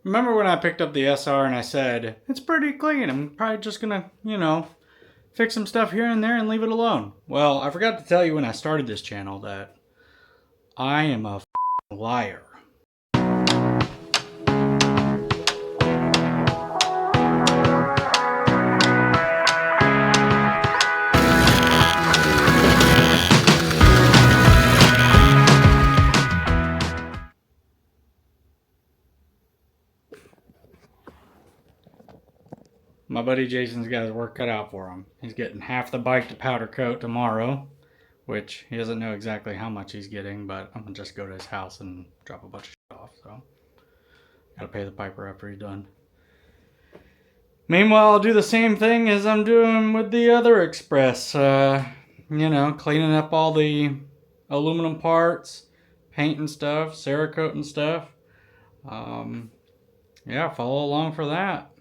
Remember when I picked up the SR and I said, it's pretty clean, I'm probably just gonna, fix some stuff here and there and leave it alone. Well, I forgot to tell you when I started this channel that I am a liar. My buddy Jason's got his work cut out for him. He's getting half the bike to powder coat tomorrow, which he doesn't know exactly how much he's getting, but I'm gonna just go to his house and drop a bunch of shit off, so gotta pay the piper after he's done. Meanwhile, I'll do the same thing as I'm doing with the other Express. Cleaning up all the aluminum parts, painting stuff, Cerakote and stuff. Yeah, follow along for that.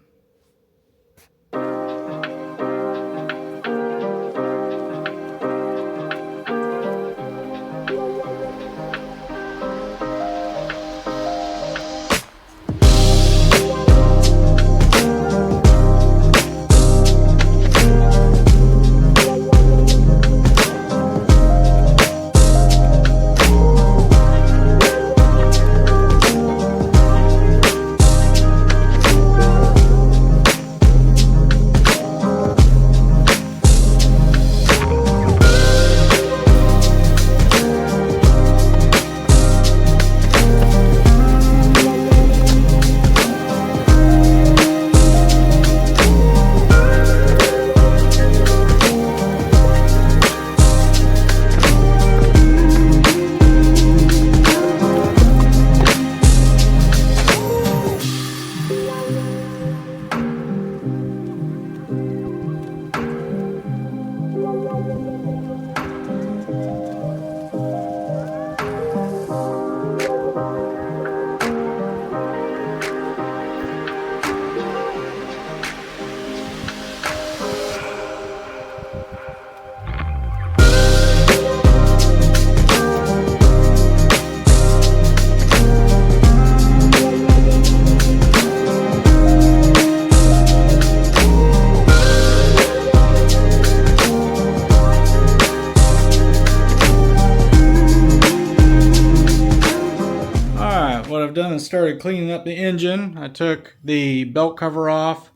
Done and started cleaning up the engine. I took the belt cover off,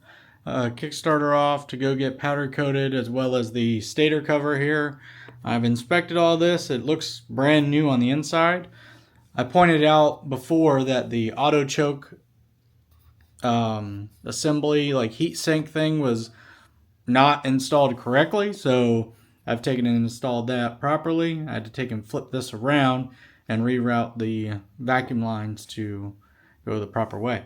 kickstarter off to go get powder coated, as well as the stator cover here. I've inspected all this. It looks brand new on the inside. I pointed out before that the auto choke assembly, like heat sink thing, was not installed correctly, so I've taken and installed that properly. I had to take and flip this around and reroute the vacuum lines to go the proper way.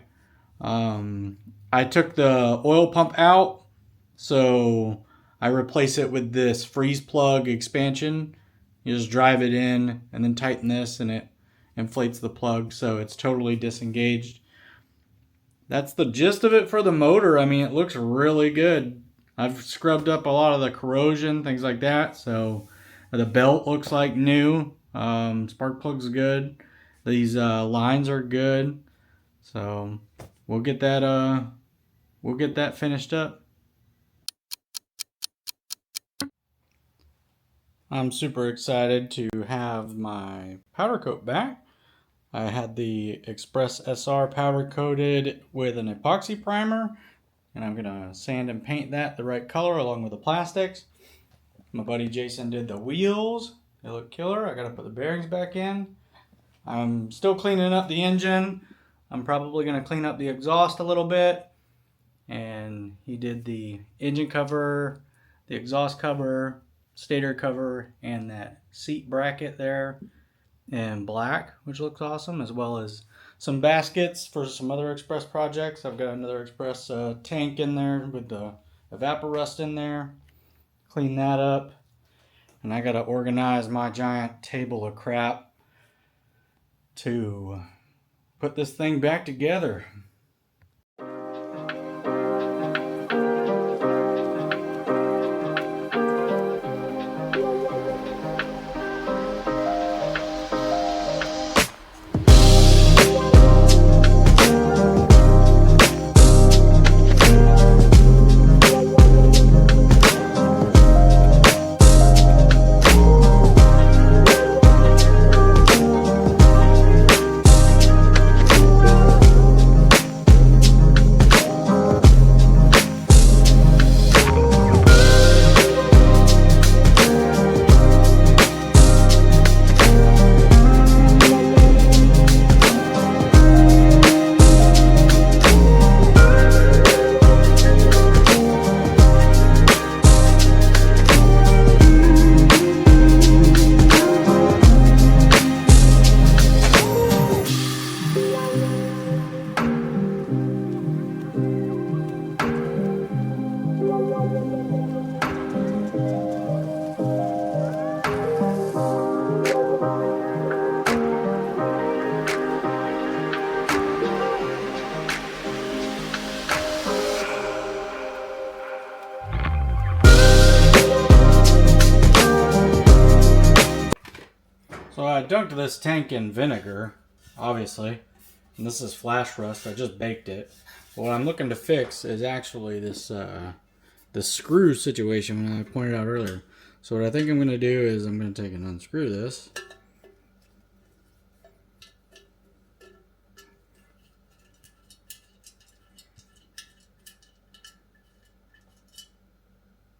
I took the oil pump out, so I replace it with this freeze plug expansion. You just drive it in and then tighten this and it inflates the plug, so it's totally disengaged. That's the gist of it for the motor. I mean, it looks really good. I've scrubbed up a lot of the corrosion, things like that, so the belt looks like new. Spark plug's good. These lines are good. So we'll get that finished up. I'm super excited to have my powder coat back. I had the Express SR powder coated with an epoxy primer, and I'm gonna sand and paint that the right color along with the plastics. My buddy Jason did the wheels. They look killer. I gotta put the bearings back in. I'm still cleaning up the engine. I'm probably gonna clean up the exhaust a little bit. And he did the engine cover, the exhaust cover, stator cover, and that seat bracket there in black, which looks awesome, as well as some baskets for some other Express projects. I've got another Express tank in there with the evaporust in there. Clean that up. And I gotta organize my giant table of crap to put this thing back together. dunked this tank in vinegar, obviously. And this is flash rust. I just baked it. But what I'm looking to fix is actually this this screw situation I pointed out earlier. So what I think I'm going to do is I'm going to take and unscrew this.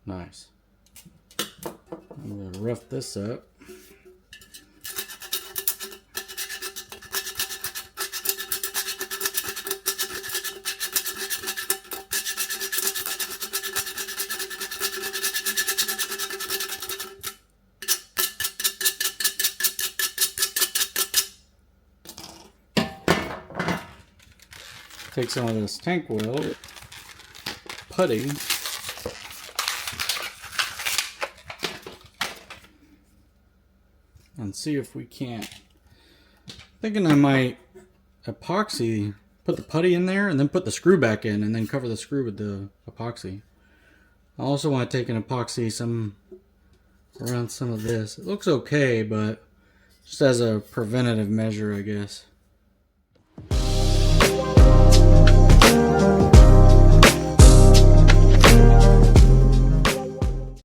Nice. I'm going to rough this up. Take some of this tank oil, putty, and see if we can't. Thinking I might epoxy, put the putty in there and then put the screw back in and then cover the screw with the epoxy. I also want to take an epoxy around some of this. It looks okay, but just as a preventative measure, I guess.